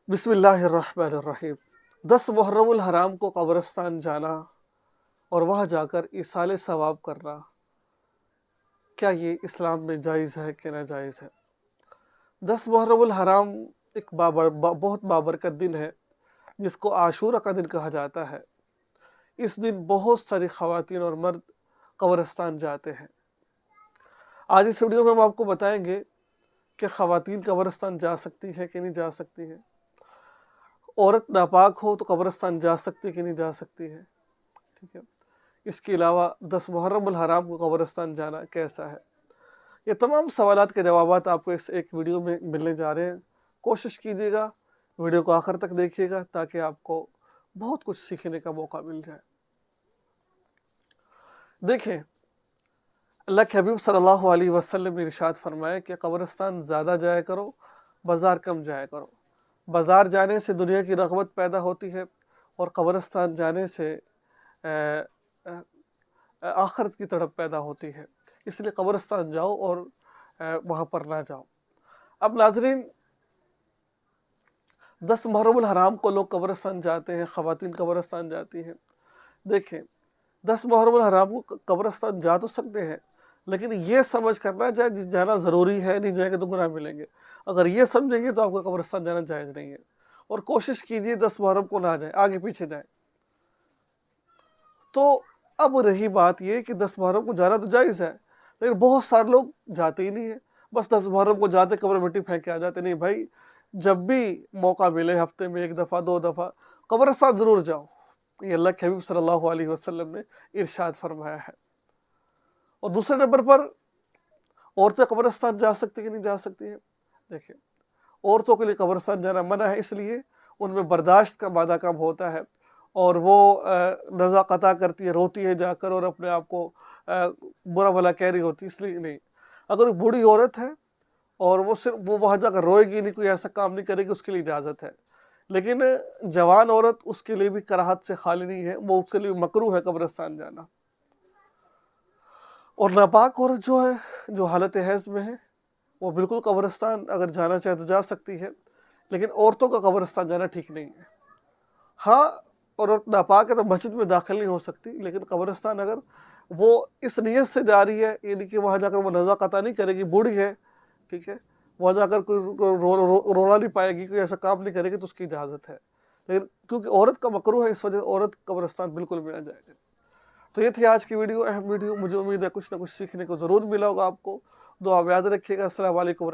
بسم اللہ الرحمن الرحیم 10 محرم الحرام کو قبرستان جانا اور وہاں جا کر ایصال ثواب کرنا، کیا یہ اسلام میں جائز ہے کہ ناجائز ہے؟ 10 محرم الحرام ایک بہت بابرکت دن ہے جس کو عاشورہ کا دن کہا جاتا ہے۔ اس دن بہت ساری خواتین اور مرد قبرستان جاتے ہیں۔ آج اس ویڈیو میں ہم آپ کو بتائیں گے کہ خواتین قبرستان جا سکتی ہے کہ نہیں جا سکتی ہے، عورت ناپاک ہو تو قبرستان جا سکتی ہے کہ نہیں جا سکتی ہے، ٹھیک ہے۔ اس کے علاوہ 10 محرم الحرام کو قبرستان جانا کیسا ہے، یہ تمام سوالات کے جوابات آپ کو اس ایک ویڈیو میں ملنے جا رہے ہیں۔ کوشش کیجیے گا ویڈیو کو آخر تک دیکھیے گا تاکہ آپ کو بہت کچھ سیکھنے کا موقع مل جائے۔ دیکھیں، اللہ کے حبیب صلی اللہ علیہ وسلم نے ارشاد فرمایا کہ قبرستان زیادہ جایا کرو، بازار کم جایا کرو۔ بازار جانے سے دنیا کی رغبت پیدا ہوتی ہے اور قبرستان جانے سے آخرت کی تڑپ پیدا ہوتی ہے، اس لیے قبرستان جاؤ اور وہاں پر نہ جاؤ۔ اب ناظرین، 10 محرم الحرام کو لوگ قبرستان جاتے ہیں، خواتین قبرستان جاتی ہیں۔ دیکھیں، 10 محرم الحرام کو قبرستان جا تو سکتے ہیں، لیکن یہ سمجھ کرنا جانا ضروری ہے، نہیں جائیں گے تو گناہ ملیں گے۔ اگر یہ سمجھیں گے تو آپ کو قبرستان جانا جائز نہیں ہے، اور کوشش کیجیے 10 محرم کو نہ جائیں، آگے پیچھے جائیں۔ تو اب رہی بات یہ کہ 10 محرم کو جانا تو جائز ہے، لیکن بہت سارے لوگ جاتے ہی نہیں ہیں، بس 10 محرم کو جاتے قبر مٹی پھینک کے آ جاتے۔ نہیں بھائی، جب بھی موقع ملے، ہفتے میں 1 دفعہ 2 دفعہ قبرستان ضرور جاؤ، یہ اللہ کے حبیب صلی اللہ علیہ وسلم نے ارشاد فرمایا ہے۔ اور دوسرے نمبر پر، عورتیں قبرستان جا سکتی کہ نہیں جا سکتی ہیں؟ دیکھیں، عورتوں کے لیے قبرستان جانا منع ہے، اس لیے ان میں برداشت کا مادہ کم ہوتا ہے، اور وہ نزع قطع کرتی ہے، روتی ہے جا کر اور اپنے آپ کو برا بھلا کہہ رہی ہوتی ہے، اس لیے نہیں۔ اگر ایک بوڑھی عورت ہے اور وہ وہاں جا کر روئے گی نہیں، کوئی ایسا کام نہیں کرے گی، اس کے لیے اجازت ہے۔ لیکن جوان عورت، اس کے لیے بھی کراہت سے خالی نہیں ہے، وہ اس کے لیے مکروہ ہے قبرستان جانا۔ اور ناپاک عورت جو ہے، جو حالت حیض میں ہے، وہ بالکل قبرستان اگر جانا چاہے تو جا سکتی ہے، لیکن عورتوں کا قبرستان جانا ٹھیک نہیں ہے۔ ہاں، عورت ناپاک ہے تو مسجد میں داخل نہیں ہو سکتی، لیکن قبرستان اگر وہ اس نیت سے جا رہی ہے، یعنی کہ وہاں جا کر وہ نزع قطع نہیں کرے گی، بوڑھی ہے، ٹھیک ہے، وہاں جا کر کوئی رونا نہیں پائے گی، کوئی ایسا کام نہیں کرے گی، تو اس کی اجازت ہے۔ لیکن کیونکہ عورت کا مکروہ ہے، اس وجہ سے عورت قبرستان بالکل بھی نہ جائے گی۔ تو یہ تھی آج کی ویڈیو، اہم ویڈیو۔ مجھے امید ہے کچھ نہ کچھ سیکھنے کو ضرور ملا ہوگا آپ کو۔ دعا میں یاد رکھیے گا۔ السلام علیکم۔